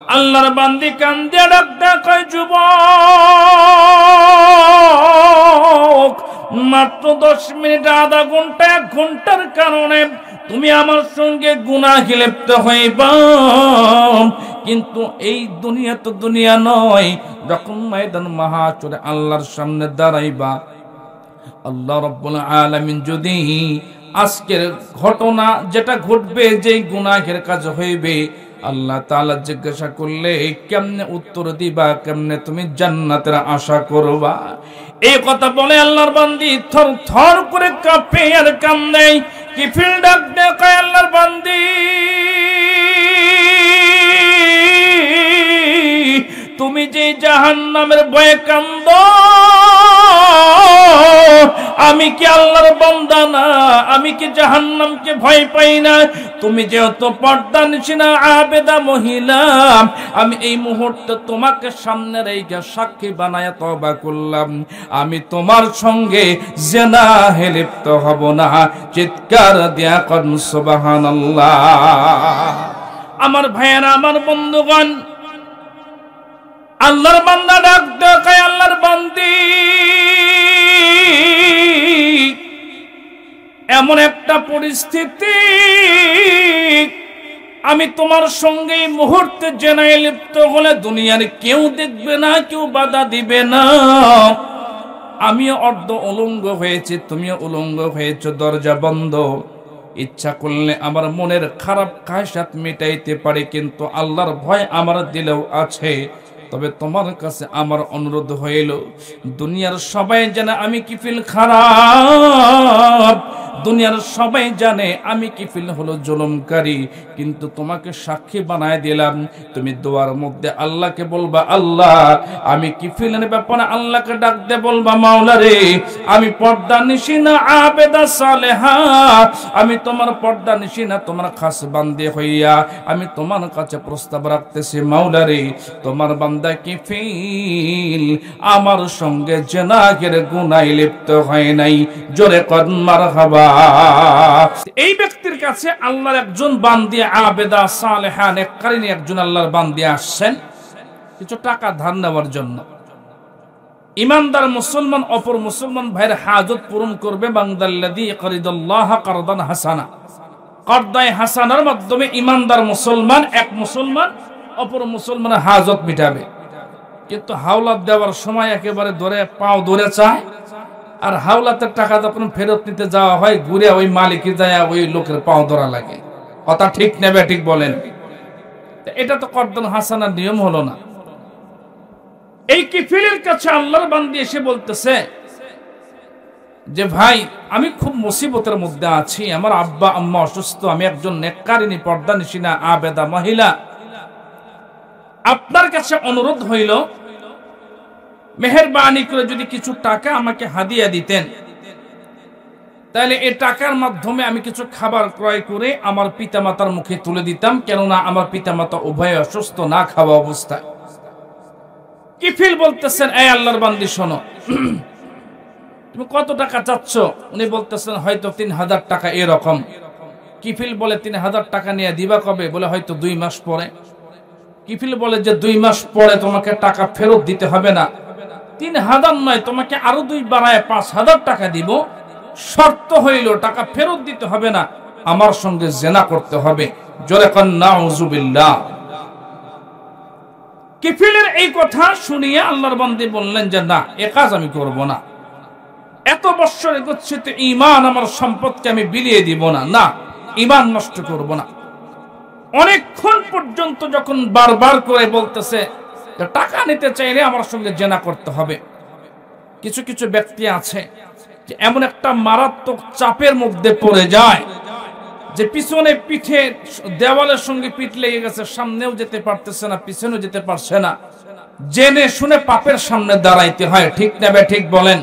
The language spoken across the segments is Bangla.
আল্লাহর বান্দি কান্দে ডাকতে কয়, যুবক, মাত্র 10 মিনিট, আধা ঘন্টা, 1 ঘন্টার কারণে তুমি আমার সঙ্গে গুনাহে লিপ্ত হইবা, কিন্তু এই দুনিয়া তো দুনিয়া নয়। যখন ময়দান মাহশরে আল্লাহর সামনে দাঁড়াইবা, আল্লাহ রাব্বুল আলামিন যদি আজকের ঘটনা যেটা ঘটবে, যেই গুনাহের কাজ হইবে, আল্লাহ তাআলা জিজ্ঞাসা করলে কেমনে উত্তর দিবা, কেমনে তুমি জান্নাতের আশা করবা? এই কথা বলে আল্লাহর বান্দি থর থর করে কাঁপে আর কান্দে। কিফিল ডাক দেখায়, আল্লাহর বান্দি, তুমি যে জাহান্নামের ভয়ে কান্দো, আমি কি আল্লাহর বান্দা না? আমি কি জাহান্নামকে ভয় পাই না? তুমি যেহেতু পর্দানিশিনা আবেদা মহিলা, আমি এই মুহূর্তে তোমাকে সামনে রেখে সাক্ষী বানায়া তওবা করলাম, আমি তোমার সঙ্গে জিনাহে লিপ্ত হব না। চিৎকার দিয়া কোন সুবহানাল্লাহ। আমার ভাইয়েরা, আমার বন্ধুগণ, আল্লাহর বান্দা ডাক দেখায়, আল্লাহর বান্দি, এমন একটা পরিস্থিতি, আমি তোমার সঙ্গে এই মুহূর্তে জেনায় লিপ্ত হলে দুনিয়ার কেউ দেখবে না, কেউ বাধা দিবে না। আমিও অর্ধ উলঙ্গ হয়েছি, তুমিও উলঙ্গ হয়েছ, দরজা বন্ধ। ইচ্ছা করলে আমার মনের খারাপ খায়সাত মিটাইতে পারে, কিন্তু আল্লাহর ভয় আমার দিলেও আছে। তবে তোমার কাছে আমার অনুরোধ হইল, দুনিয়ার সবাই জানে আমি কিফিল খারাপ, দুনিয়ার সবাই জানে আমি কিফিল হলো জুলুমকারী, কিন্তু তোমাকে সাক্ষী বানায় দিলাম। তুমি দোয়ার মধ্যে আল্লাহকে বলবা, আল্লাহ, আমি কিফিলের ব্যাপারে আল্লাহকে ডাক দে, বলবা, মাওলা রে, আমি পর্দা নিশিনা আবেদা সালেহা, আমি তোমার পর্দা নিশিনা, তোমার খাস বান্দে হইয়া আমি তোমার কাছে প্রস্তাব রাখতেছি, মাওলা রে, তোমার বান্দা কিফিল আমার সঙ্গে জিনাহের গুনাহে লিপ্ত হয় নাই। জোরে কর মারহাবা। এই ব্যক্তির কাছে আল্লাহর একজন বান্দি আবেদা সালেহা নেককারিনী একজন আল্লাহর বান্দি আসছেন কিছু টাকা ধার নেওয়ার জন্য। ইমানদার মুসলমান অপর মুসলমান ভাইয়ের হাজত পূরণ করবে। বাংদাল্লাযী ইয়াকরিদুল্লাহ কারদান হাসানা, কর্দায়ে হাসানার মাধ্যমে ইমানদার মুসলমান এক মুসলমান অপর মুসলমানের হাজত মিটাবে। কিন্তু হাওলাত দেওয়ার সময় একেবারে ধরে পাও ধরে চায়, আর হাওলাতের টাকা যখন ফেরত নিতে যাওয়া হয়, ঘুরে ওই মালিকে যায় ওই লোকের পাও ধরা লাগে। কথা ঠিক নেবে, ঠিক বলেন? এটা তো কর্দান হাসানার নিয়ম হলো না। এই কিফিলের কাছে আল্লাহর বান্দি এসে বলতেছে যে, ভাই, আমি খুব মুসিবতের মধ্যে আছি, আমার আব্বা আম্মা অসুস্থ, আমি একজন নেককারিনী পর্দানিশিনা আবেদা মহিলা, আপনার কাছে অনুরোধ হইল, মেহেরবানি করে যদি কিছু টাকা আমাকে হাদিয়া দিতেন, তাহলে এই টাকার মাধ্যমে আমি কিছু খাবার ক্রয় করে আমার পিতামাতার মুখে তুলে দিতাম, কেননা আমার পিতামাতা উভয় অসুস্থ, না খাওয়া অবস্থায়। কিফিল বলতেছেন, এই আল্লাহর বান্দি শোনো, তুমি কত টাকা চাচ্ছ? উনি বলতেছেন, হয়তো 3000 টাকা এরকম। কিফিল বলে, 3000 টাকা নিয়ে দিবা কবে? বলে, হয়তো 2 মাস পরে। কিফিল বলে যে, 2 মাস পরে তোমাকে টাকা ফেরত দিতে হবে না, 3000 নয়, তোমাকে আরো 2 বাড়ায় 5000 টাকা দিব। শর্ত হইল টাকা ফেরত দিতে হবে না, আমার সঙ্গে জিনা করতে হবে। জোরে কান নাউযুবিল্লাহ। কিফিলের এই কথা শুনিয়ে আল্লাহর বান্দি বললেন যে, না, এ কাজ আমি করব না, এত বছর এগোচ্ছিতে ঈমান আমার সম্পদকে আমি বিলিয়ে দিব না, না, ঈমান নষ্ট করব না। অনেকক্ষণ পর্যন্ত যখন বারবার করে বলতেছে টাকা নিতে চাইলে আমার সঙ্গে জিনা করতে হবে, কিছু কিছু ব্যক্তি আছে যে এমন একটা মারাত্মক চাপের মধ্যে পড়ে যায় যে পিছনে পিঠে দেওয়ালের সঙ্গে পিঠ লেগে গেছে, সামনেও যেতে পারতেছে না, পিছনেও যেতে পারছে না, জেনে শুনে পাপের সামনে দাঁড়াইতে হয়। ঠিক নেবে, ঠিক বলেন?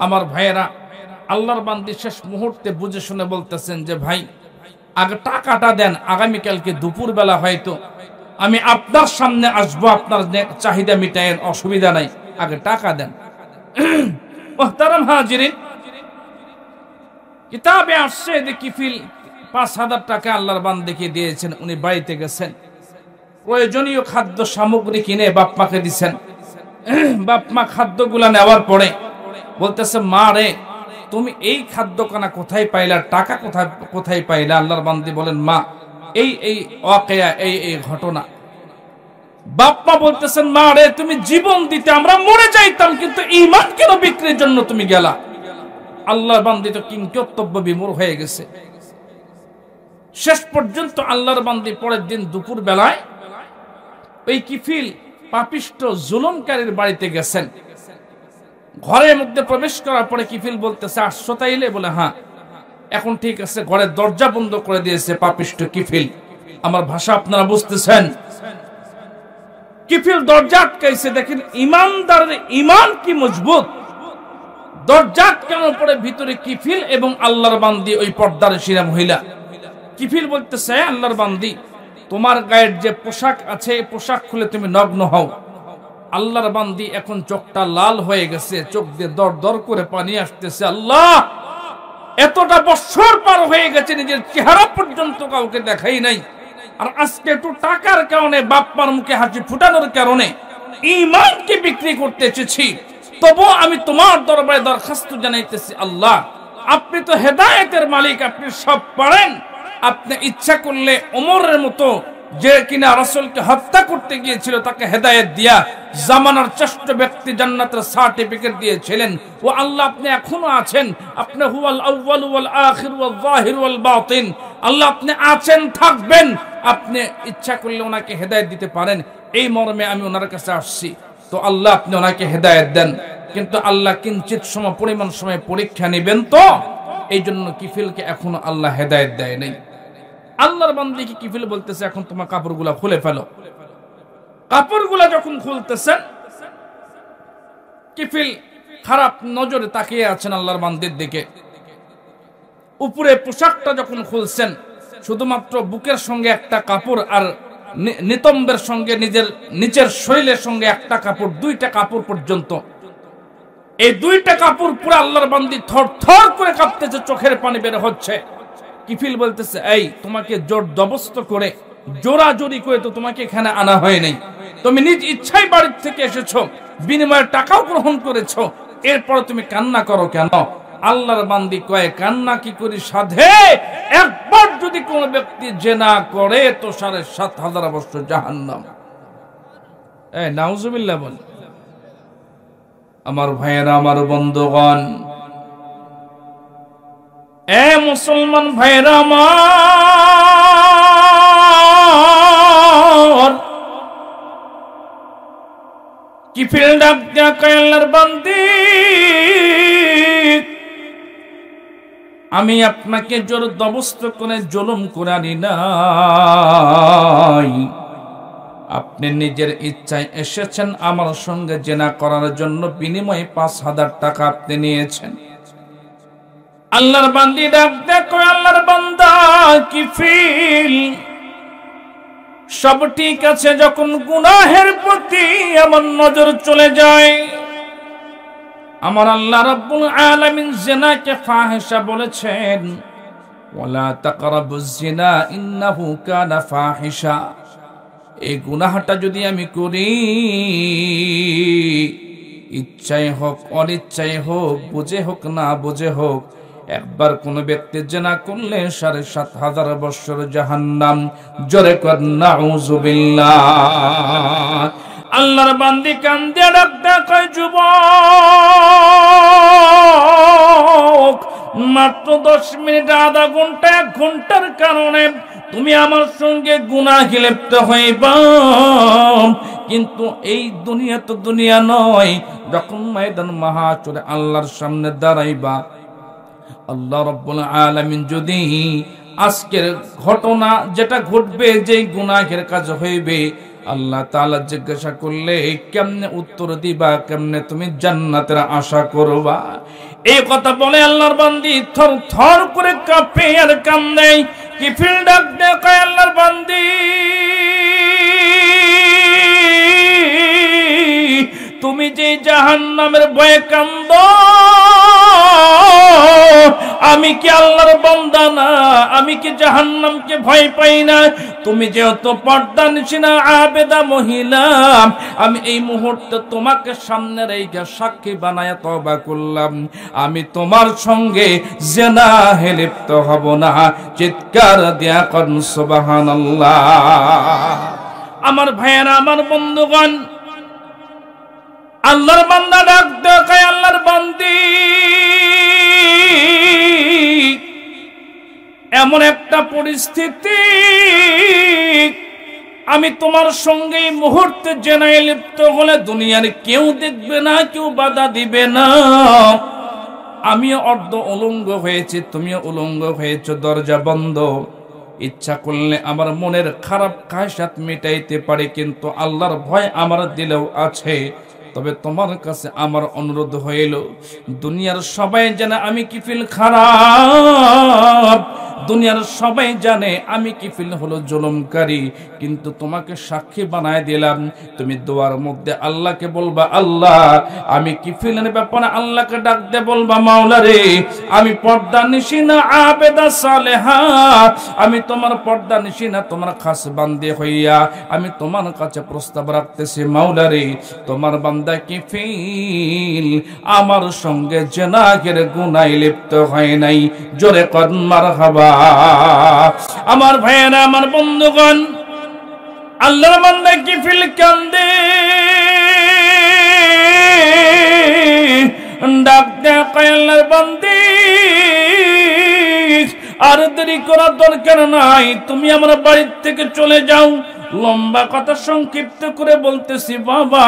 আমার ভাইয়েরা, আল্লাহর বান্দি শেষ মুহূর্তে বুঝে শুনে বলতেছেন যে, ভাই, আগে টাকাটা দেন, আগামীকালকে দুপুর বেলা হয়তো আমি আপনার সামনে আসবো, আপনার চাহিদা মিটায়ের, অসুবিধা নাই, আগে টাকা দেন। মুহতারাম হাজিরিন, কিতাবে আসছে যে কিফিল 5000 টাকা আল্লাহর বান্দিকে দিয়েছেন, উনি বাড়িতে গেছেন। প্রয়োজনীয় খাদ্য সামগ্রী কিনে বাপ মাকে দিচ্ছেন। বাপ মা খাদ্যগুলা নেওয়ার পরে বলতেছে, মা রে তুমি এই খাদ্য কানা কোথায় পাইলা, টাকা কোথায় পাইলা? আল্লাহর বান্দি বলেন, মা এই ওয়াকিয়া, এই ঘটনা। বাপ মা বলতেছেন, মা রে তুমি জীবন দিতে আমরা মরে যাইতাম, কিন্তু ঈমান কেন বিক্রির জন্য তুমি গেলা? আল্লাহর বান্দি তো কিংকর্তব্য বিমূঢ় হয়ে গেছে। শেষ পর্যন্ত আল্লাহর বান্দি পরের দিন দুপুর বেলায় ওই কিফিল পাপিষ্ট জুলুমকারীর বাড়িতে গেছেন। ঘরের মধ্যে প্রবেশ করার পরে কিফিল বলতেছে, আসছো তাইলে? বলে হ্যাঁ। এখন ঠিক আছে, ঘরের দরজা বন্ধ করে দিয়েছে পাপিষ্ট কিফিল। আমার ভাষা আপনারা বুঝতেছেন। কিফিল দরজা আটকাইছে। দেখেন ইমানদারের ইমান কি মজবুত। দরজা আটকানোর পরে ভিতরে কিফিল এবং আল্লাহর বান্দি, ওই পর্দার শিরা মহিলা। কিফিল বলতেছে, আল্লাহর বান্দি তোমার গায়ের যে পোশাক আছে এই পোশাক খুলে তুমি নগ্ন হও। আল্লাহর বান্দি এখন চোখটা লাল হয়ে গেছে, চোখ দিয়ে দর দর করে পানি আসতেছে। আল্লাহ, এতটা বছর পার হয়ে গেছে, নিজের চেহারা পর্যন্ত কাউকে দেখাই নাই, আর আজকে একটু টাকার কারণে বাপ্পার মুখে হাসি ফুটানোর কারণে ঈমানকে বিক্রি করতে এসেছি। তবু আমি তোমার দরবারে দরখাস্ত জানাইতেছি, আল্লাহ আপনি তো হেদায়েতের মালিক, আপনি সব পারেন। আপনি ইচ্ছা করলে ওমরের মতো, যে কিনা রাসূলকে হত্যা করতে গিয়েছিল, তাকে হেদায়েত দিয়া জামানার শ্রেষ্ঠ ব্যক্তি জান্নাতের সার্টিফিকেট দিয়েছিলেন। ও আল্লাহ, আপনি এখনো আছেন। আপনি হুয়াল আউয়াল ওয়াল আখির ওয়াল যাহির ওয়াল বাতিন। আল্লাহ আপনি আছেন, থাকবেন। আপনি ইচ্ছা করলে ওনাকে হেদায়েত দিতে পারেন। এই মর্মে আমি ওনার কাছে আসছি। তো আল্লাহ আপনি ওনাকে হেদায়েত দেন। কিন্তু আল্লাহ কিঞ্চিত পরিমাণ সময় পরীক্ষা নেবেন, তো এই জন্য কিফিলকে এখনো আল্লাহ হেদায়েত দেয় নাই। আল্লাহর বান্দিকে কিফিল বলতেছে, এখন তোমার কাপড়গুলা খুলে ফেলো। কাপড়গুলা যখন খুলতেছেন, কিফিল খারাপ নজরে তাকিয়ে আছেন আল্লাহর বান্দির দিকে। উপরে পোশাকটা যখন খুলছেন, শুধুমাত্র বুকের সঙ্গে একটা কাপড় আর নিতম্বের সঙ্গে নিজের নিচের শরীরের সঙ্গে একটা কাপড়, দুইটা কাপড় পর্যন্ত। এই দুইটা কাপড় পুরো আল্লাহর বান্দি থর থর করে কাঁপতেছে, চোখের পানি বের হচ্ছে। কিফিল বলতেছে, এই তোমাকে জোর জবরদস্ত করে, জোরাজোরি করে তো তোমাকে এখানে আনা হয় নাই। তুমি নিজ ইচ্ছায় বাড়ি থেকে এসেছো, বিনিময়ে টাকাও গ্রহণ করেছো, এরপর তুমি কান্না করো কেন? আল্লাহর বান্দি কয়, কান্না কি করি সাধে? একবার যদি কোন ব্যক্তি জিনা করে তো ৭,৫০০ বছর জাহান্নাম। এই নাউজুবিল্লাহ বল। আমার ভাইয়েরা, আমার বন্ধুগণ, এ মুসলমান ভাইরা আমার, কিফিল ডাক দিয়া কয়, আল্লাহর বান্দি আমি আপনাকে জোর জবরদস্ত করে জুলুম করে আনি নাই। আপনি নিজের ইচ্ছায় এসেছেন আমার সঙ্গে জিনা করার জন্য, বিনিময়ে ৫,০০০ টাকা আপনি নিয়েছেন। আল্লাহর বান্দি ডাক দেখো, আল্লাহর বান্দা কিফিল সব ঠিক আছে, যখন গুনাহের প্রতি আমার নজর চলে যায়, আমার আল্লাহ রাব্বুল আলামিন জিনাকে ফাহিশা বলেছেন, ওয়ালা তাকরাবুজ জিনা ইন্নাহু কানা ফাহিশা। এই গুনাহটা যদি আমি করি, ইচ্ছায় হোক অনিচ্ছায় হোক, বুঝে হোক না বুঝে হোক, একবার কোন ব্যক্তি জিনা করলে ৭,৫০০ বছর জাহান্নাম। জোরে কর নাউযুবিল্লাহ। আল্লাহর বান্দি কান্দে ডাকতে কয়, যুবক মাত্র ১০ মিনিট, আধা ঘন্টা, ১ ঘন্টার কারণে তুমি আমার সঙ্গে গুনাহে লিপ্ত হইবা, কিন্তু এই দুনিয়া তো দুনিয়া নয়। যখন ময়দান মাহশরে আল্লাহর সামনে দাঁড়াইবা, আল্লাহ রাব্বুল আলামিন যদি আজকের ঘটনা যেটা ঘটবে, যে গুনাহের কাজ হইবে, আল্লাহ তাআলা জিজ্ঞাসা করলে কেমনে উত্তর দিবা, কেমনে তুমি জান্নাতের আশা করবা? এই কথা বলে আল্লাহর বান্দি থর থর করে কাঁপে আর কান্দে। কিফিল ডাক দেখে, আল্লাহর বান্দি তুমি যে জাহান্নামের ভয়ে কান্দো, আমি কি আল্লাহর বান্দা না? আমি কি জাহান্নামকে ভয় পাই না? তুমি যেহেতু পর্দানিশিনা আবেদা মহিলা, আমি এই মুহূর্তে তোমাকে সামনে রেখে সাক্ষী বানায়া তওবা করলাম, আমি তোমার সঙ্গে জিনাহে লিপ্ত হব না। চিৎকার দিয়া করুন সুবহানাল্লাহ। আমার ভাইয়েরা, আমার বন্ধুগণ, আল্লাহর বান্দা ডাক দেয়, আল্লাহর বান্দি, এমন একটা পরিস্থিতি, আমি তোমার সঙ্গে এই মুহূর্তে জেনায় লিপ্ত হলে দুনিয়ার কেউ দেখবে না, কেউ বাধা দিবে না। আমিও অর্ধ উলঙ্গ হয়েছি, তুমিও উলঙ্গ হয়েছ, দরজা বন্ধ। ইচ্ছা করলে আমার মনের খারাপ খায়সাত মিটাইতে পারে, কিন্তু আল্লাহর ভয় আমার দিলেও আছে। তবে তোমার কাছে আমার অনুরোধ হইল, দুনিয়ার সবাই জানে আমি কি ফিল খারাপ, দুনিয়ার সবাই জানে আমি কি ফিল হলো জুলুমকারী, কিন্তু তোমাকে সাক্ষী বানায় দিলাম। তুমি দোয়ার মধ্যে আল্লাহকে বলবা, আল্লাহ আমি কি ফিলের ব্যাপারে আল্লাহকে ডাক দে বলবা, মাওলা রে আমি পর্দা নিশিনা আবেদা সালেহা, আমি তোমার পর্দা নিশিনা তোমার খাস বান্দে হইয়া আমি তোমার কাছে প্রস্তাব রাখতেছি, মাওলা রে তোমার বান্দা কি ফিল আমার সঙ্গে জেনাহের গুনায় লিপ্ত হয় নাই। জোরে কর মারহাবা। আমার ভাইয়েরা, আমার বন্ধুগণ, আল্লাহর বান্দা কি ফিল কান্দে, ডাক দেয় আল্লাহর বান্দি, আর দেরি করার দরকার নাই, তুমি আমার বাড়ির থেকে চলে যাও। লম্বা কথা সংক্ষিপ্ত করে বলতেছি বাবা,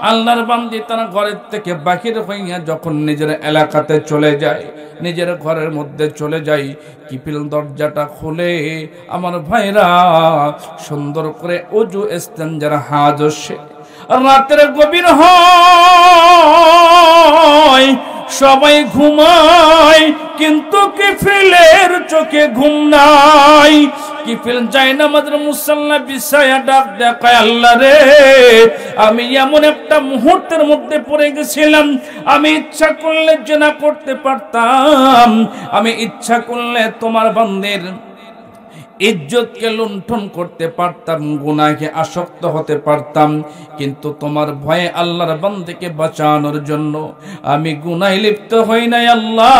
আল্লাহর বান্দি তারা ঘরের থেকে বাহির হইয়া যখন নিজের এলাকাতে চলে যায়, নিজের ঘরের মধ্যে চলে যাই, কিপিল দরজাটা খুলে আমার ভাইরা সুন্দর করে ওযু ইস্তেনজার হাজ সে, রাতের গভীর হয়, সবাই ঘুমায়, কিন্তু কিফিলের চোখে ঘুম নাই। কিফিল যায় নামাজের মুসাল্লা বিছায়া ডাক দেখায়, আল্লাহ রে আমি এমন একটা মুহূর্তের মধ্যে পড়ে গেছিলাম, আমি ইচ্ছা করলে জিনা করতে পারতাম, আমি ইচ্ছা করলে তোমার বান্দির ইজ্জতকে লুণ্ঠন করতে পারতাম, গুনাহে আসক্ত হতে পারতাম, কিন্তু তোমার ভয়ে আল্লাহর বান্দাকে বাঁচানোর জন্য আমি গুনাহে লিপ্ত হই নাই। আল্লাহ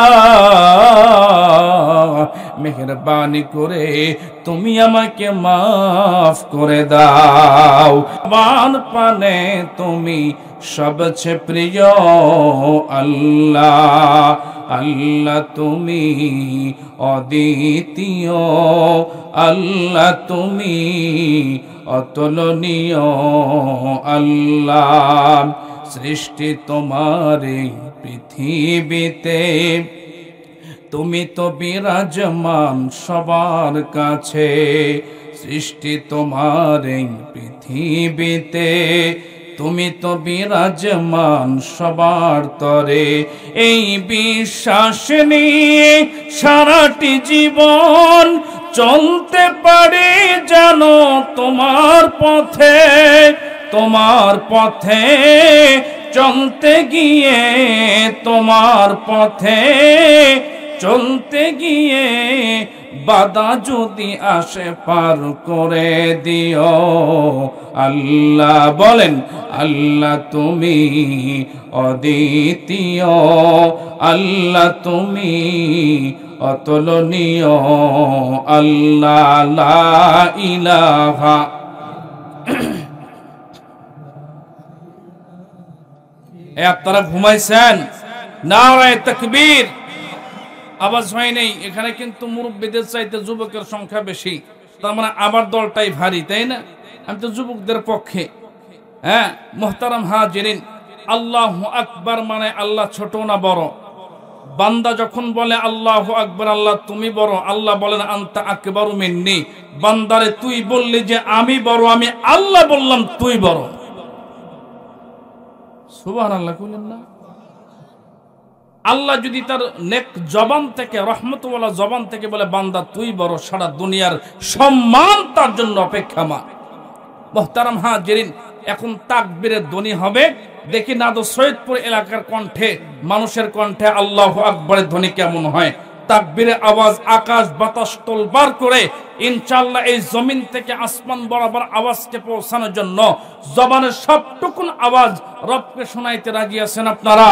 মেহেরবানি করে তুমি আমাকে মাফ করে দাও। বান পানে তুমি সবচেয়ে প্রিয় আল্লাহ, আল্লাহ তুমি অদ্বিতীয়, আল্লাহ তুমি অতুলনীয়, আল্লাহ সৃষ্টি তোমার এই পৃথিবীতে, তুমি তো বিরাজমান সবার কাছে, সৃষ্টি তোমার এই পৃথিবীতে, তুমি তো বিরাজমান সবার তরে। এই বিশ্বাস নিয়ে সারাটি জীবন চলতে পারে যেন তোমার পথে, তোমার পথে চলতে গিয়ে, তোমার পথে চলতে গিয়ে বাধা যদি আসে পার করে দিও। আল্লাহ বলেন, আল্লাহ তুমি অদ্বিতীয়, আল্লাহ তুমি অতুলনীয়, আল্লাহ লা ইলাহা। আপনারা ঘুমাইছেন? নারায়ে তাকবীর। আওয়াজ হয় নাই। এখানে কিন্তু মুরব্বীদের চাইতে যুবকের সংখ্যা বেশি, তার মানে আবার দলটাই ভারী, তাই না? আমি তো যুবকদের পক্ষে। হ্যাঁ মুহতারাম হাজিরিন, আল্লাহু আকবার মানে আল্লাহ ছোট না বড়? বান্দা যখন বলে আল্লাহু আকবার, আল্লাহ তুমি বড়, আল্লাহ বলেন আনতা আকবারু মিন্নি, বান্দারে তুই বললি যে আমি বড়, আমি আল্লাহ বললাম তুই বড়। সুবহানাল্লাহ বলেন না? আল্লাহ যদি তার নেক জবান থেকে, রহমতওয়ালা জবান থেকে বলে বান্দা তুই বড়, সারা দুনিয়ার সম্মান তার জন্য অপেক্ষামান। মুহতারাম হাজিরিন, এখন তাকবীরের ধ্বনি হবে। দেখি নাদো সৈয়দপুর এলাকার কণ্ঠে, মানুষের কণ্ঠে আল্লাহু আকবরের ধ্বনি কেমন হয়। তাকবীরের আওয়াজ আকাশ বাতাস তোলবার করে ইনশাআল্লাহ এই জমিন থেকে আসমান বরাবর আওয়াজকে পৌঁছানোর জন্য জবানের সবটুকুন আওয়াজ রবকে শোনাইতে রাজি আছেন আপনারা?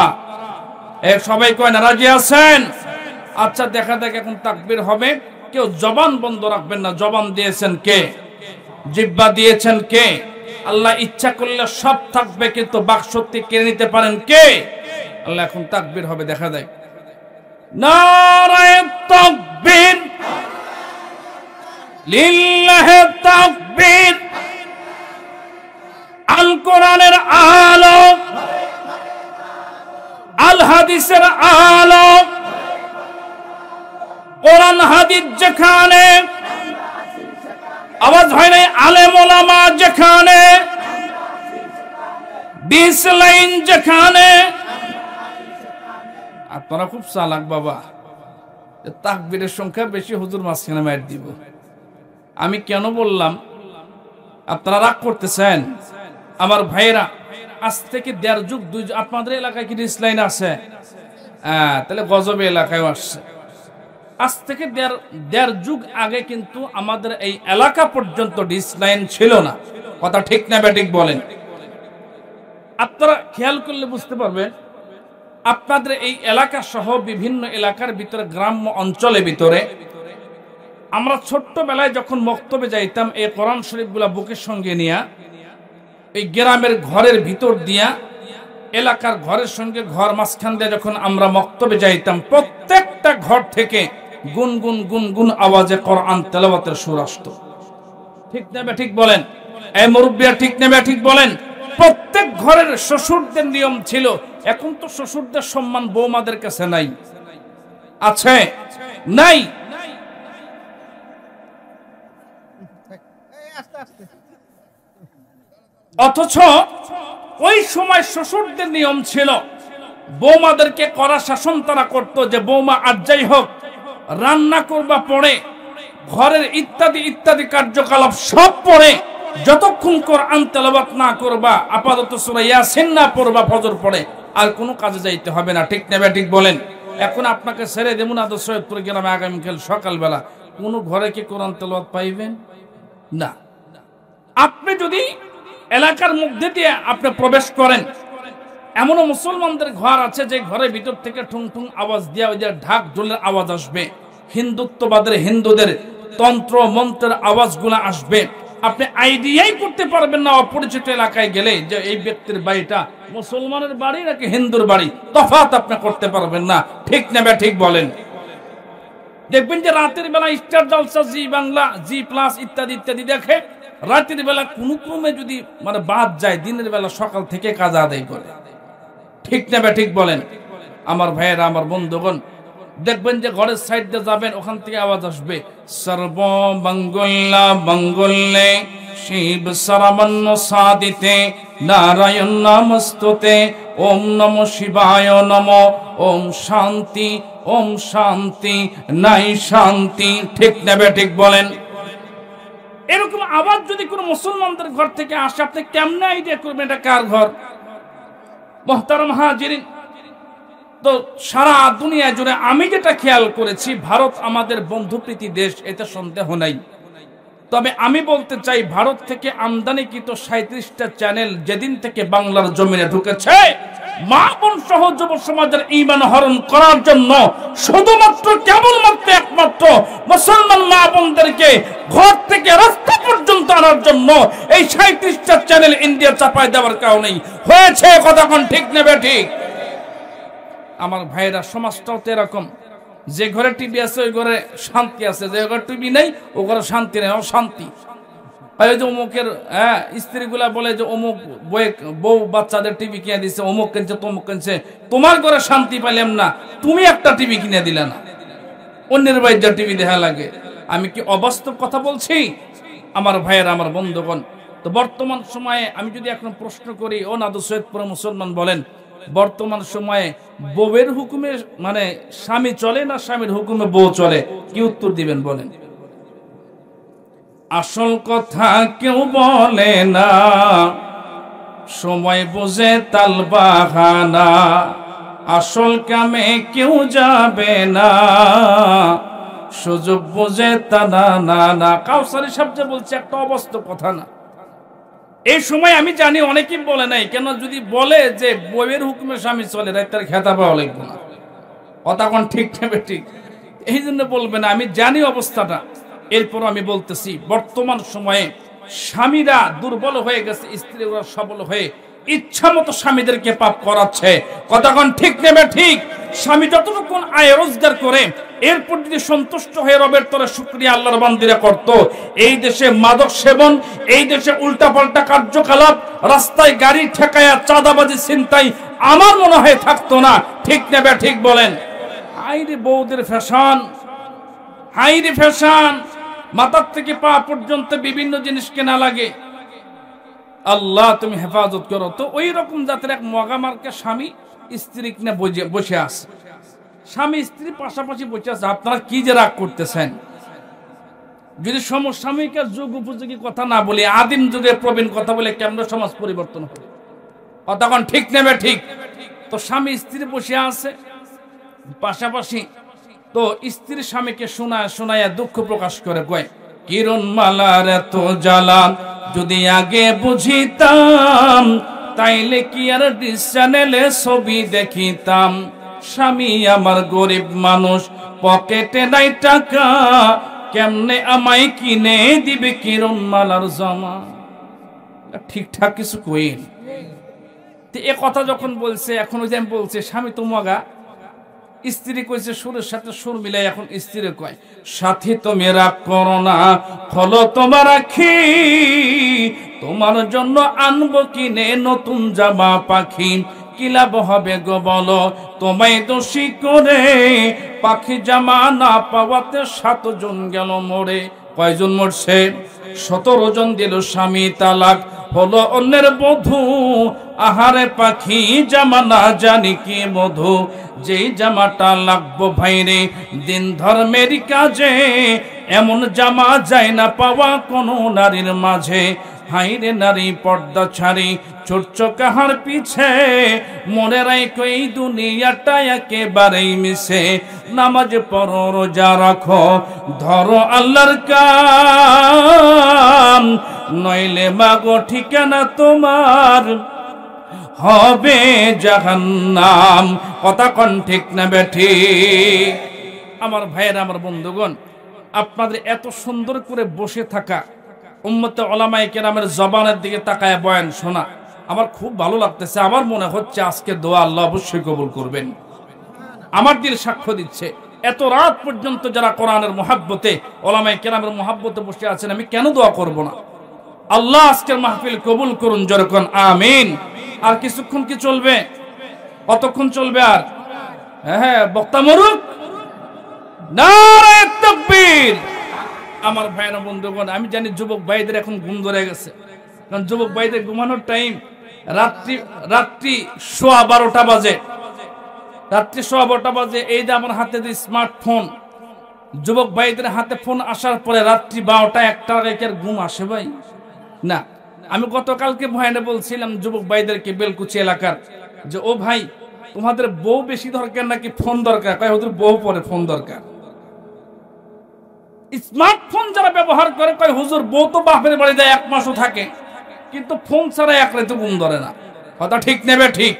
সবাই কয় না রাজি আছেন? আচ্ছা, দেখা দেখ এখন তাকবীর হবে, কেউ জবান বন্ধ রাখবেন না। জবান দিয়েছেন কে? জিহ্বা দিয়েছেন কে? আল্লাহ ইচ্ছা করলে সব থাকবে, কিন্তু বাকশক্তি কেড়ে নিতে পারেন কে? আল্লাহ। এখন তাকবীর হবে, দেখা দেয়। নারায়ে তাকবীর, লিল্লাহি তাকবীর। আল কোরআনের আলো, আল হাদিসের আলো, কোরআন হাদিস যেখানে আওয়াজ হয় নাই, আলেম ওলামা যেখানে, 20 লাইন যেখানে। আপনারা খুব চালাক বাবা, তাকবীরের সংখ্যা বেশি, হুজুর মাঝখানে মার দিব। আমি কেন বললাম? আপনারা রাগ করতেছেন আমার ভাইরা। আজ থেকে 1.5 যুগ 2 যুগ, আপনাদের এলাকায় কি 20 লাইন আছে? তাহলে গজবে এলাকায় আসছে। আজ থেকে 1.5 যুগ আগে কিন্তু আমাদের এই এলাকা পর্যন্ত 20 লাইন ছিল না। কথা ঠিক না ব্যাঠিক বলেন? আপনারা খেয়াল করলে বুঝতে পারবেন, আপনাদের এই এলাকা সহ বিভিন্ন এলাকার ভিতরে, গ্রাম্য অঞ্চলের ভিতরে আমরা ছোট্টবেলায় যখন মক্তবে যাইতাম, এই কোরআন শরীফগুলা বুকের সঙ্গে নিয়ে এই গ্রামের ঘরের ভিতর দিয়া, এলাকার ঘরের সঙ্গে ঘর মাঝখান দিয়ে যখন আমরা মক্তবে যাইতাম, প্রত্যেকটা ঘর থেকে গুনগুন গুনগুন আওয়াজে কোরআন তেলাওয়াতের সুর আসতো। ঠিক না ঠিক বলেন? এই মুরব্বিয়া ঠিক না ঠিক বলেন? প্রত্যেক ঘরের শ্বশুরদের নিয়ম ছিল। এখন তো শ্বশুরদের সম্মান বৌমাদের কাছে নাই, আছে নাই? অথচ ওই সময় শ্বশুরদের নিয়ম ছিল, বৌমাদেরকে কড়া শাসন তারা করতো, যে বৌমা আর যাই হোক রান্না করবা পড়ে, ঘরের ইত্যাদি ইত্যাদি কার্যকলাপ সব পড়ে, যতক্ষণ কোরআন তেলাওয়াত না করবা, আপাতত সূরা ইয়াসিন না পড়বা ফজর পড়ে, আর কোনো কাজে যাইতে হবে না। ঠিক না ঠিক বলেন? এখন আপনাকে ছেড়ে দেবো না তো সৈয়দপুর গ্রামে আগামীকাল সকালবেলা, কোনো ঘরে কি কোরআন তেলাওয়াত পাইবেন না। আপনি যদি এলাকার মধ্যে দিয়ে আপনি প্রবেশ করেন, এমনও মুসলমানদের ঘর আছে যে ঘরের ভিতর থেকে ঠুং ঠুং আওয়াজ দিয়া ওই যে ঢাক ঢোলের আওয়াজ আসবে, হিন্দুত্ববাদের হিন্দুদের তন্ত্র মন্ত্রের আওয়াজগুলো আসবে। আপনি আইডিয়াই করতে পারবেন না অপরিচিত এলাকায় গেলে যে এই ব্যক্তির বাড়িটা মুসলমানের বাড়ি নাকি হিন্দুর বাড়ি, তফাৎ আপনি করতে পারবেন না। ঠিক না ঠিক বলেন? দেখবেন যে রাতের বেলা স্টার জলসা, জি বাংলা, জি প্লাস ইত্যাদি ইত্যাদি দেখে, রাতের বেলা কোন ক্রমে যদি মানে বাদ যায়, দিনের বেলা সকাল থেকে কাজ আদায় করে। ঠিক না ঠিক বলেন? আমার ভাইয়েরা, আমার বন্ধুগণ, দেখবেন যে ঘরের সাইড দিয়ে যাবেন, ওখান থেকে আওয়াজ আসবে, সর্ব মঙ্গলা মঙ্গলে শিব সরবন্ন সাদিতে নারায়ণ নমস্তুতে ওম নমঃ শিবায় নমঃ ওম শান্তি ওম শান্তি নাই শান্তি। ঠিক না ঠিক বলেন? এরকম আওয়াজ যদি কোনো মুসলমানদের ঘর থেকে আসে, আপনি কেমনে আইডিয়া করবেন এটা কার ঘর? মুহতারাম হাজিরিন, তো সারা দুনিয়া জুড়ে আমি যেটা খেয়াল করেছি, ভারত আমাদের বন্ধুপ্রীতি দেশ, এতে সন্দেহ নাই। তবে আমি বলতে চাই, ভারত থেকে আমদানিকৃত 37টা চ্যানেল যেদিন থেকে বাংলার জমিনে ঢুকেছে, মা বোন সহ যুব সমাজের ঈমান হরণ করার জন্য, শুধুমাত্র কেবলমাত্র একমাত্র মুসলমান মা বোনদেরকে ঘর থেকে রাস্তা পর্যন্ত আনার জন্য এই 37টা চ্যানেল ইন্ডিয়া চাপায় দেওয়ার কারণেই হয়েছে। কথা কোন ঠিক নেবে? ঠিক। আমার ভাইরা, সমাজটাও তো এরকম, যে ঘরে টিভি আছে ওই ঘরে শান্তি আছে, যে ঘরে টিভি নেই ও ঘরে শান্তি নেই, অশান্তি। ওই যে অমুকের স্ত্রীগুলা বলে যে অমুক বউ বাচ্চাদের টিভি কিনে দিচ্ছে, অমুক কিনছে তমুক কিনছে, তোমার ঘরে শান্তি পাইলাম না, তুমি একটা টিভি কিনে দিলে না, অন্যের বাড়িতে টিভি দেখা লাগে। আমি কি অবাস্তব কথা বলছি? আমার ভাইয়েরা, আমার বন্ধুগণ, তো বর্তমান সময়ে আমি যদি এখন প্রশ্ন করি, ও নাদু সৈয়দপুরে মুসলমান বলেন, বর্তমান সময়ে বউয়ের হুকুমে মানে স্বামী চলে না স্বামীর হুকুমে বউ চলে? কি উত্তর দিবেন বলেন? আসল কথা কেউ বলে না, সময় বুঝে তাল বাহানা। আসল কামে কেউ যাবে না, সুযোগ বুঝে তা না না না। কাউসারি সাহেব বলছে একটা অবাস্তব কথা না। এই সময় আমি জানি অনেকেই বলে নাই, কেন যদি বলে যে বইয়ের হুকুমে স্বামী চলে তার খেতা পাওয়া লাগবে না, কথা কোন ঠিক নেবে ঠিক, এই জন্য বলবে না। আমি জানি অবস্থাটা, এরপর আমি বলতেছি বর্তমান সময়ে স্বামীরা দুর্বল হয়ে গেছে, স্ত্রীরা সবল হয়ে ইচ্ছা মতো স্বামীদেরকে পাপ করাচ্ছে, কতক্ষণ ঠিক নেবে ঠিক। স্বামী যতটুকু আয় রোজগার করে এরপর যদি সন্তুষ্ট হয়ে রবের তরে শুকরিয়া আল্লাহর বান্দিরা করত, এই দেশে মাদক সেবন, এই দেশে উল্টাপাল্টা কার্যকলাপ, রাস্তায় গাড়ি ঠেকায়া চাঁদাবাজি ছিনতাই আমার মনে হয় থাকতো না, ঠিক নেবে ঠিক বলেন। হাইরে বউদের ফ্যাশন, হাইরে ফ্যাশন, মাথার থেকে পা পর্যন্ত বিভিন্ন জিনিস কেনা লাগে। আল্লাহ তুমি হেফাজত করো। তো ওই রকম জাতের এক মগামার্কা স্বামী স্ত্রী কিনে বসে আছে, স্বামী স্ত্রী পাশাপাশি বসে আছে, আপনারা কি যে রাগ করতেছেন? যদি সমসাময়িক যুগ উপযোগী কথা না বলি, আদিম যুগে প্রবীণ কথা বলে কেমন সমাজ পরিবর্তন হবে, কতক্ষণ ঠিক নেবে ঠিক। তো স্বামী স্ত্রী বসে আছে পাশাপাশি, তো স্ত্রী স্বামীকে শোনায় দুঃখ প্রকাশ করে কয়, কিরণ মালার এত জ্বালা যদি আগে বুঝিতাম, তাইলে কি আর ডিশ চ্যানেলে ছবি দেখিতাম। স্বামী আমার গরিব মানুষ, পকেটে নাই টাকা, কেমনে আমায় কিনে দিবে কিরণ মালার জামা। ঠিকঠাক কিছু কইন। এ কথা যখন বলছে, এখন ওই যে আমি বলছে স্বামী তো মগা, স্ত্রী কইছে সুরের সাথে সুর মিলাই, এখন স্ত্রী কয়, সাথী তুমি রাগ করো না, ফলো তোমার আখি, তোমার জন্য আনবো কিনে নতুন জামা পাখি, কি লাভ হবে গো বলো তোমায় দোষী করে, পাখি জামা না পাওয়াতে 7 জন গেল মরে। কয়জন মরছে? 17 জন দিল স্বামী তালাক, হলো অন্যের বধূ। আহারে পাখি জামা না জানি কি মধু, যেই জামাটা লাগবো ভাইরে দিন ধর্মের কাজে, এমন জামা যায় না পাওয়া কোনো নারীর মাঝে। হাইরে নারী পর্দা ছাড়ি ছুটছো কাহার পিছে, মনে রাখো এই দুনিয়াটা একেবারেই মিশে। নামাজ পড়ো রোজা রাখো ধরো আল্লাহর কাম, নইলে মাগো ঠিকানা তোমার হবে জাহান্নাম। কথা কোন ঠিক না বেঠি? আমার ভাইয়েরা, আমার বন্ধুগণ, আপনাদের এত সুন্দর করে বসে থাকা, উম্মতে ওলামায়ে কেরামের জবানের দিকে তাকায় বয়ান শোনা আমার খুব ভালো লাগতেছে। আমার মনে হচ্ছে আজকে দোয়া আল্লাহ অবশ্যই কবুল করবেন। আমার দিল সাক্ষ্য দিচ্ছে, এত রাত পর্যন্ত যারা কোরআনের মহাব্বতে, ওলামায়ে কেরামের মহাব্বতে বসে আছেন, আমি কেন দোয়া করব না? আল্লাহ আজকের মাহফিল কবুল করুন, যেরকম আমিন। আর কিছুক্ষণ কি চলবে? কতক্ষণ চলবে? আর হ্যাঁ, বক্তা মরুক, নারে তাকবীর। আমার ভাইয়েরা, বন্ধুগণ, আমি জানি যুবক ভাইদের এখন ঘুম ধরে গেছে, কারণ যুবক ভাইদের ঘুমানোর টাইম রাত্রি 12:15 বাজে, রাত্রি 12:15 বাজে। এই যে আমার হাতে যে স্মার্টফোন, যুবক ভাইদের হাতে ফোন আসার পরে রাত্রি 12টা-1টা রেখে ঘুম আসে ভাই না। আমি গতকালকে ভয়ানে বলছিলাম যুবক ভাইদেরকে, বেলকুচি এলাকার, যে ও ভাই তোমাদের বউ বেশি দরকার নাকি ফোন দরকার? কয় ওদের বউ পরে ফোন দরকার। স্মার্টফোন যারা ব্যবহার করে কয় হুজুর বউ তো বাপের বাড়ি যায় 1 মাসও থাকে, কিন্তু ফোন ছাড়া 1 রাতে ঘুম ধরে না। কথা ঠিক নেবে ঠিক।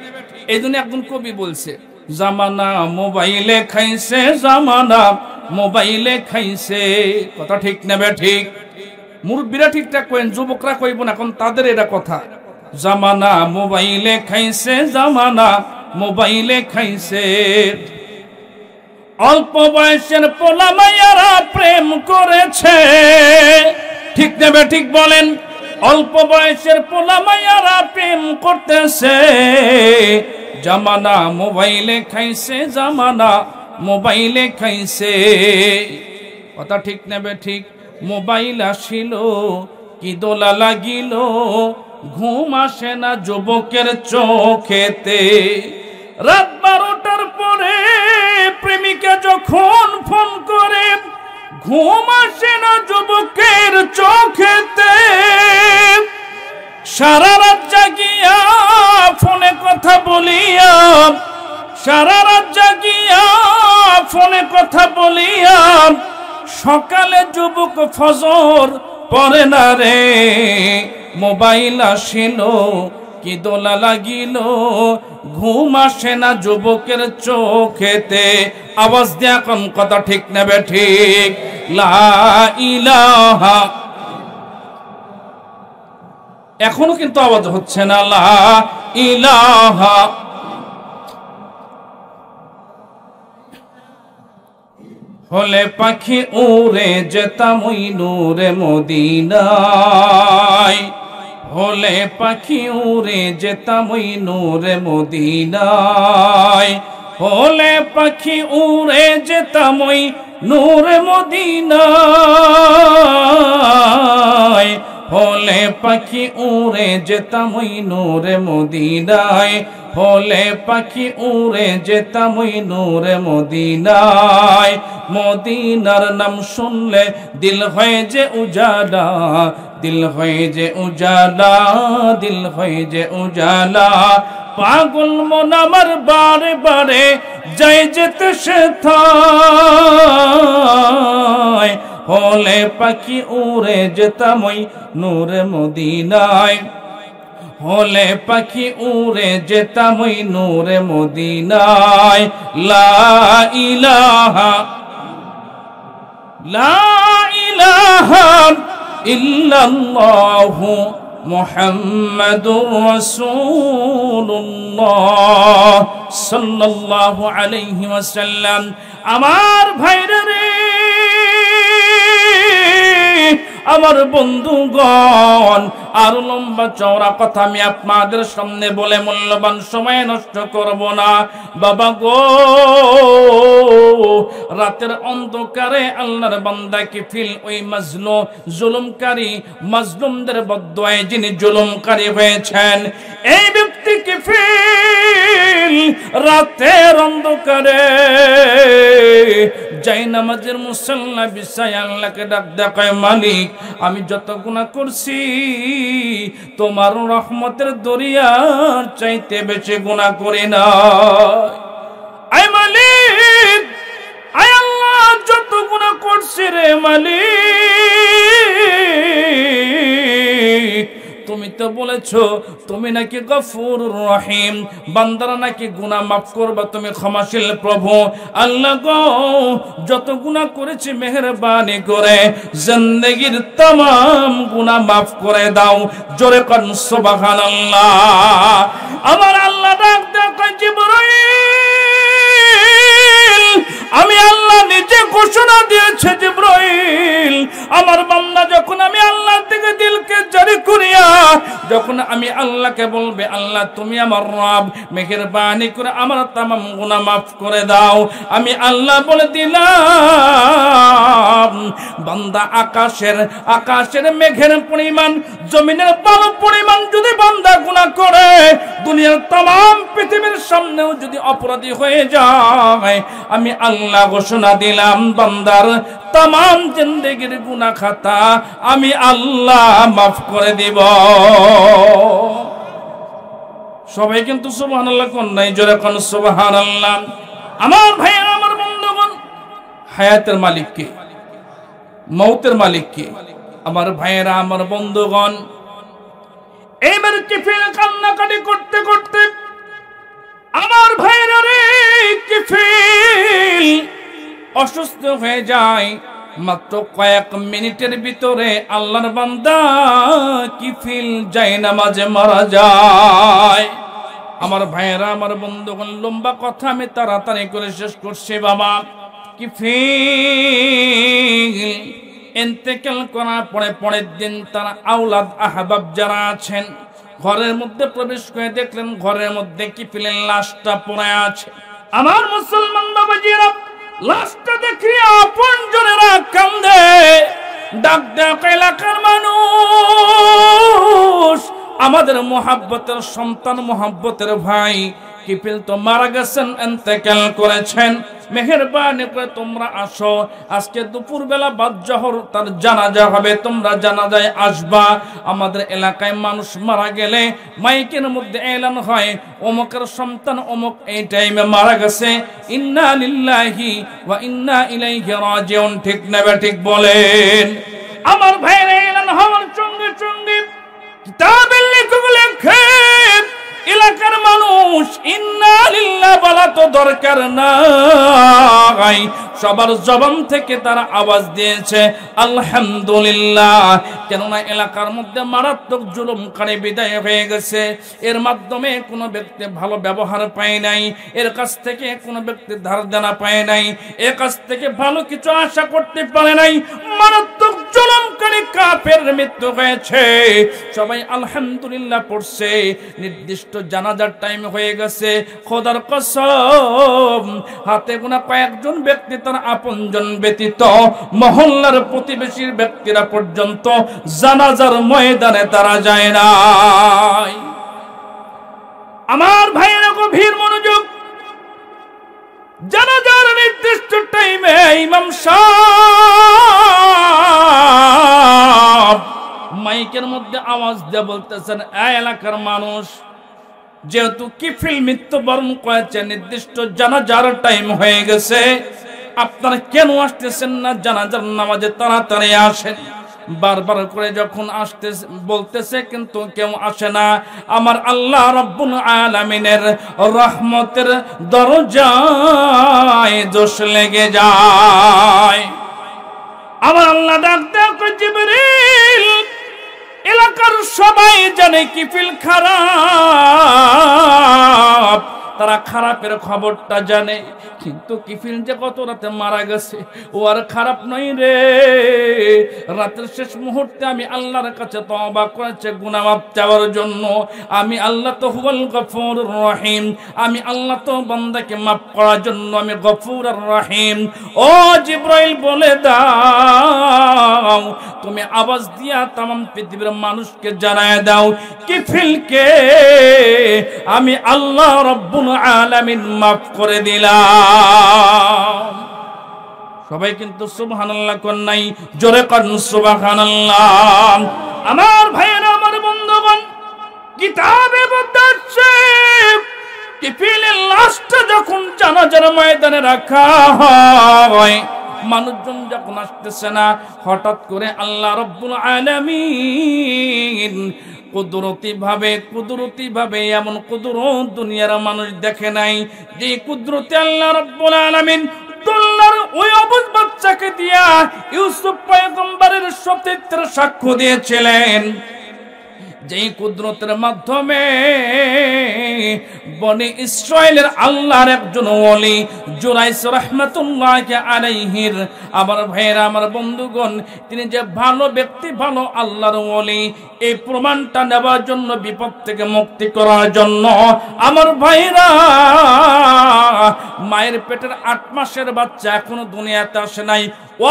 এই জন্য একজন কবি বলছে, জামানা মোবাইলে খাইছে, জামানা মোবাইলে খাইছে। কথা ঠিক নেবে ঠিক। মুরব্বীরা ঠিকঠাক কইন, যুবকরা কইব না, এখন তাদের এটা কথা। জামানা মোবাইলে খাইছে, জামানা মোবাইলে খাইছে। অল্প বয়সের পোলা মাইয়ারা প্রেম করেছে, ঠিক নেবে ঠিক বলেন। অল্প বয়সের পোলা মাইয়ারা প্রেম করতেছে, জামানা মোবাইলে খাইছে, জামানা মোবাইলে খাইছে। কথা ঠিক নেবে ঠিক। মোবাইল আসিল কি দোলা লাগিল, ঘুম আসে না যুবকের চোখেতে। রাত 12টার পরে প্রেমিকা যখন ফোন করে, ঘুম আসে না যুবকের চোখেতে। সারা রাত জাগিয়া ফোনে কথা বলিয়া, সারা রাত জাগিয়া ফোনে কথা বলিয়া সকালে যুবক ফজর পড়ে না রে, মোবাইল আসিল কি দোলা লাগিল, ঘুম আসে না যুবকের চোখেতে। আওয়াজ দিয়া কোন কথা ঠিক নেবে ঠিক? লা ইলাহা, এখনো কিন্তু আওয়াজ হচ্ছে না। লা ইলাহা, হলে পাখি উড়ে যেতাম ওই নূরে মদিনায়, হলে পাখি উড়ে যেতাম ওই নূরে মদিনায়, হলে পাখি উড়ে যেতাম ওই নূরে মদিনায়, হলে পাখি উড়ে যেতাম ওই নূরে মদিনায়, হলে পাখি উড়ে যেতাম ওই নূরে মদিনায়। মদিনার নাম শুনলে দিল হয় যে উজালা, দিল হয় যে উজালা, দিল হয় যে উজালা। পাগল মন আমার বারে বারে যাই যেতে সেথায়, হলে পাখি উড়ে যেতাম ওই নূরে মদিনায়, হলে পাখি উড়ে যেতাম ওই নূরে মদিনায়। লা ইলাহা, লা ইলাহা ইল্লাল্লাহু মুহাম্মাদুর রাসূলুল্লাহ সাল্লাল্লাহু আলাইহি ওয়াসাল্লাম। আমার ভাইরা রে, আমার বন্ধুগণ, আর লম্বা চওড়া কথা আমি আপনাদের সামনে বলে মূল্যবান সময় নষ্ট করব না। বাবা গো, রাতের অন্ধকারে আল্লাহর বান্দা কিফিল ওই মাজলুম, জুলুমকারী মাজলুমদের বদদোয়ায় যিনি জুলুমকারী হয়েছেন, এই ব্যক্তি কিফিল রাতের অন্ধকারে যাই নামাজের মুসাল্লা বিছায় আল্লাহকে ডাক দেখায়, মালিক আমি যত গুনাহ করছি তোমার রহমতের দরিয়ার চাইতে বেশি গুনাহ করি না। আয় মালিক, আয় আল্লাহ যত গুনাহ করছি রে মালিক, তুমি তো বলেছো তুমি নাকি গফুরুর রহিম, বান্দারা নাকি গুনাহ মাফ করবা, তুমি ক্ষমাশীল প্রভু। আল্লাহ গো, যত গুনাহ করেছি মেহেরবানি করে জিন্দেগীর तमाम গুনাহ মাফ করে দাও। জোরে কোন সুবহানাল্লাহ। আমার আল্লাহ ডাক দেয়, জিবরাইল, আমি আল্লাহ নিজে ঘোষণা দিয়েছি, জিবরাইল আমার বান্দা যখন আমি আল্লাহর দিকে দিলকে জারি করিয়া যখন আমি আল্লাহকে বলবে, আল্লাহ তুমি আমার রব, মেহেরবানি করে আমার तमाम গুনাহ মাফ করে দাও, আমি আল্লাহ বলে দিলাম বান্দা আকাশের মেঘের পরিমাণ, জমিনের বালু পরিমাণ যদি বান্দা গুনাহ করে, দুনিয়ার तमाम পৃথিবীর সামনেও যদি অপরাধী হয়ে যায়, আমি আল্লাহ ঘোষণা দিলাম বান্দার तमाम জিন্দেগীর গুনাহ খাতা আমি আল্লাহ মাফ করে দিব। সবাই কিন্তু সুবহানাল্লাহ কোন নাই? জোরে কোন সুবহানাল্লাহ। আমার ভাইয়েরা, আমার বন্ধুগণ, হায়াতের মালিক কে? মৌতের মালিক কে? আমার ভাইয়েরা, আমার বন্ধুগণ, এইবার কিফিল কান্নাকাটি করতে করতে আমার ভাইয়েরা রে, কিফিল অসুস্থ হয়ে যায়। মাত্র কয়েক মিনিটের ভিতরে আল্লাহর বান্দা কিফিল জায়নামাজে মারা যায়। আমার ভাইয়েরা, আমার বন্ধুগণ, লম্বা কথা আমি তাড়াতাড়ি করে শেষ করছি। বাবা কিফিল ইন্তেকাল করার পরের দিন তার আওলাদ আহবাব যারা আছেন ঘরের মধ্যে প্রবেশ করে দেখলেন ঘরের মধ্যে কিফিলের লাশটা পড়ে আছে। আমার মুসলমান বাবাজিরা, লাশটা দেখে আপনজনেরা কান্দে, ডাক ডাক এলাকার মানুষ, আমাদের মোহাব্বতের সন্তান, মোহাব্বতের ভাই কিফিল তো মারা গেছেন, ইন্তেকাল করেছেন। মেহেরবানি করে তোমরা আসো, আজকে দুপুরবেলা বাদ জোহর তার জানাজা হবে, তোমরা জানাজায় আসবা। আমাদের এলাকায় মানুষ মারা গেলে মাইকের মধ্যে এলান হয় অমুকের সন্তান অমুক এই টাইমে মারা গেছে, ইন্না লিল্লাহি ওয়া ইন্না ইলাইহি রাজিউন। ঠিক না ঠিক বলেন? আমার ভাইয়ের এলান হওয়ার সঙ্গে সঙ্গে কিতাবের লেখক লেখেন এলাকার মানুষ ইন্না লিল্লাহি বলা তো দরকার নাই, সবার জবান থেকে তারা আওয়াজ দিয়েছে আলহামদুলিল্লাহ। কেননা এলাকার মধ্যে মারাত্মক জুলুমকারী বিদায় হয়ে গেছে। এর মাধ্যমে কোনো ব্যক্তি ভালো ব্যবহার পায় নাই, এর কাছ থেকে কোনো ব্যক্তি ধার দেনা পায় নাই, এর কাছ থেকে ভালো কিছু আশা করতে পারে নাই। মারাত্মক জুলুমকারী কাফের মৃত্যু হয়েছে, সবাই আলহামদুলিল্লাহ পড়ছে। নির্দিষ্ট জানাজার টাইম হয়ে গেছে, খোদার কসম হাতে গোনা কয়েকজন ব্যক্তি তার আপনজন ব্যতীত মহল্লার প্রতিবেশীর ব্যক্তিরা পর্যন্ত জানাজার ময়দানে তারা যায় নাই। আমার ভাইয়েরা গভীর মনোযোগ, জানাজার নির্দিষ্ট টাইমে ইমাম সাহেব মাইকের মধ্যে আওয়াজ দিয়ে বলতেছেন, এই এলাকার মানুষ, যেহেতু কিফিল মৃত্যুবরণ করেছে, নির্দিষ্ট জানাজার টাইম হয়ে গেছে, আপনারা কেন আসতেছেন না জানাজার নামাজে? তাড়াতাড়ি আসেন। বারবার করে যখন আসতে বলতেছে কিন্তু কেউ আসে না। আমার আল্লাহ রাব্বুল আলামিনের রহমতের দরজায় জোশ লেগে যায়। আমার আল্লাহ ডাক দেয়, জিবরিল, এলাকার সবাই জানে কিফিল খারাপ, তারা খারাপের খবরটা জানে, কিন্তু কিফিল যে গত রাতে মারা গেছে ও আর খারাপ নয় রে। রাতের শেষ মুহূর্তে আমি আল্লাহর কাছে তওবা করেছে গুনাহ মাফ চাওয়ার জন্য। আমি আল্লাহ তো হুয়াল গফুরুর রহিম, আমি আল্লাহ তো বান্দাকে মাফ করার জন্য আমি গফুরুর রহিম। ও জিবরাইল বলে দাও, তুমি আওয়াজ দিয়া तमाम পৃথিবীর মানুষকে জানায় দাও, কিফিলকে আমি আল্লাহ রাব্বুল আলামিন মাফ করে দিলাম। সবাই কিন্তু সুবহানাল্লাহ কোন নাই, জোরে কোন সুবহানাল্লাহ। আমার ভাইয়েরা, আমার বন্ধুগণ, কিতাবে বলছে কিফিলের লাশটা যখন জানাজার ময়দানে রাখা হয়, মানুষজন যখন আসতেছে না, হঠাৎ করে আল্লাহ রাব্বুল আলামিন কুদরতি ভাবে এমন কুদরত দুনিয়ার মানুষ দেখে নাই, যে কুদরতে আল্লাহ রাব্বুল আলামিন দুল্লার ওই অবুজ বাচ্চাকে দিয়া ইউসুফ পয়গম্বরের সতীত্বের সাক্ষ্য দিয়েছিলেন। যেই কুদরতের মাধ্যমে বনি ইসরাইলের আল্লাহর একজন ওলি জুরাইস রাহমাতুল্লাহি আলাইহির, আমার ভাইয়েরা, আমার বন্ধুগণ, তিনি যে ভালো ব্যক্তি, ভালো আল্লাহর ওলি, এই প্রমাণটা নেবার জন্য, বিপদ থেকে মুক্তি করার জন্য, আমার ভাইয়েরা, মায়ের পেটের 8 মাসের বাচ্চা এখনো দুনিয়াতে আসে নাই,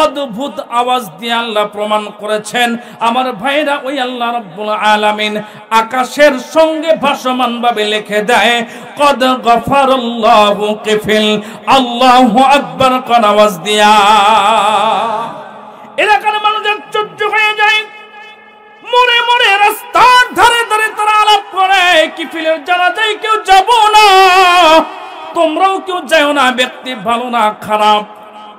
অদ্ভুত আওয়াজ দিয়ে আল্লাহ প্রমাণ করেছেন। আমার ভাইরা, ওই আল্লাহ রাব্বুল আলামিন আকাশের সঙ্গে ভাসমান ভাবে লিখে দেয়, কদ গফারাল্লাহু কিফিল, আল্লাহু আকবার কোন আওয়াজ দিয়া। এলাকার মানুষ আশ্চর্য হয়ে যায়, মরে মরে রাস্তার ধারে ধারে তারা আলাপ করে, কিফিলের জানাজায় কেউ যাব না, তোমরাও কেউ যাও না, ব্যক্তি ভালো না খারাপ,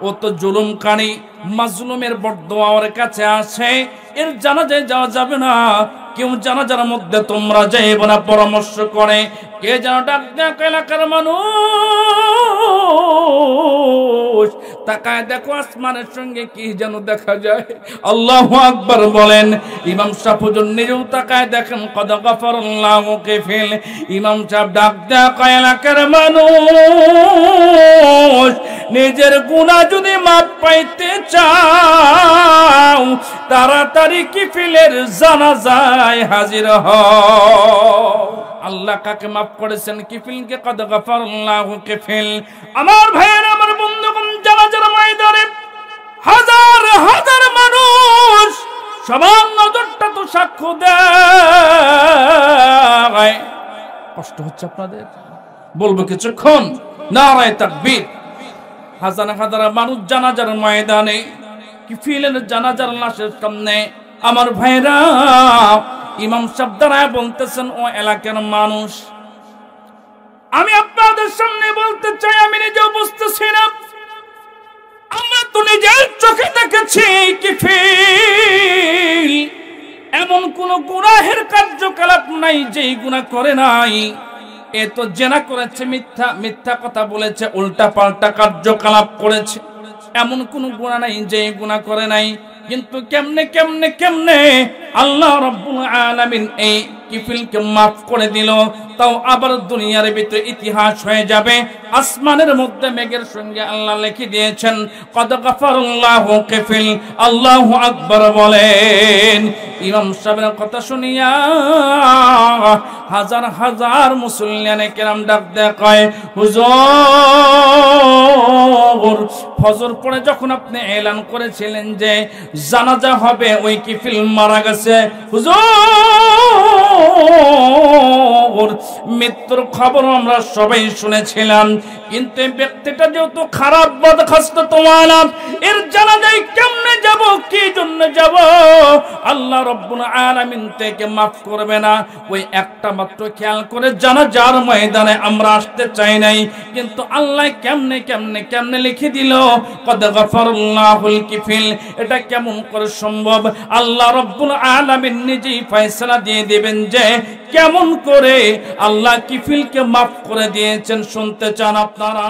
ও তো জুলুমকারী, মাজলুমের বরদোয়া ওর কাছে আসে, এর জানাজায় যাওয়া যাবে না, কেউ জানাজার মধ্যে তোমরা যাইবে না পরামর্শ করে। কে যেন ডাক দেয়, এলাকার মানুষ তাকায় দেখো, আসমানের সঙ্গে কি যেন দেখা যায়। আল্লাহু আকবার বলেন। ইমাম সাহেব হুজুর নিজেও তাকায় দেখেন, কদ গফারাল্লাহু কিফিল। ইমাম সাহেব ডাক দেয়, এলাকার মানুষ, নিজের গুনাহ যদি মাপ পাইতে চাও, তাড়াতাড়ি কিফিলের জানাজায় হাজির হও। আল্লাহ কাকে মাফ করেছেন? কিফিলকে। কদ গফারাল্লাহু কিফিল। আমার ভাইয়েরা, আমার বন্ধুগণ, জানাজার ময়দানে হাজার হাজার মানুষ, সবার নজরটা তো সাক্ষ্য দেয়। কষ্ট হচ্ছে আপনাদের? বলবো কিছুক্ষণ, নারায়ে তাকবীর। হাজার হাজার মানুষ জানাজার ময়দানে কিফিলের জানাজার লাশের সামনে আমার ভাইরা ইমাম সাহেব দাঁড়ায় বলতেছেন, ও এলাকার মানুষ, আমি আপনাদের সামনে বলতে চাই, আমি নিজেও বুঝতেছি না, আমরা তো নিজের চোখে দেখেছি কিফিল এমন কোন গুনাহের কার্যকলাপ নাই যেই গুনাহ করে নাই। এ তো জেনা করেছে, মিথ্যা কথা বলেছে, উল্টা পাল্টা কার্যকলাপ করেছে, এমন কোন গুনাহ নাই যে গুনাহ করে নাই। কিন্তু কেমনে আল্লাহ রাব্বুল আলামিন এই কিফিলকে মাফ করে দিল? তাও আবার দুনিয়ার ভিতরে ইতিহাস হয়ে যাবে, আসমানের মধ্যে মেঘের সঙ্গে আল্লাহ লিখে দিয়েছেন কদ গফারাল্লাহু কিফিল। আল্লাহু আকবার বলেন। ইমাম সাহেবের কথা শুনিয়া হাজার হাজার মুসল্লিয়ানে কেরাম ডাক দেয়, হুজুর ফজর পরে যখন আপনি এলান করেছিলেন যে জানাজা হবে, ওই কিফিল মারা গেছে, হুজুর মৃত্যুর খবর আমরা সবাই শুনেছিলাম, কিন্তু এই ব্যক্তিটা যেহেতু খারাপ বদখস্ত তোমালা, এর জানাজায় কেমনে যাব, কি জন্য যাব? আল্লাহ রাব্বুল আলামিন থেকে মাফ করবে না। ওই একটা মাত্র খেয়াল করে জানাজার ময়দানে আমরা আসতে চাই নাই, কিন্তু আল্লাহ কেমনে লিখে দিল কদ গফারাল্লাহুল কিফিল। এটা কেমন করে সম্ভব? আল্লাহ রাব্বুল আলামিন নিজেই ফয়সালা দিয়ে দিবেন যে কেমন করে আল্লাহ কিফিলকে মাফ করে দিয়েছেন। শুনতে চান আপনারা?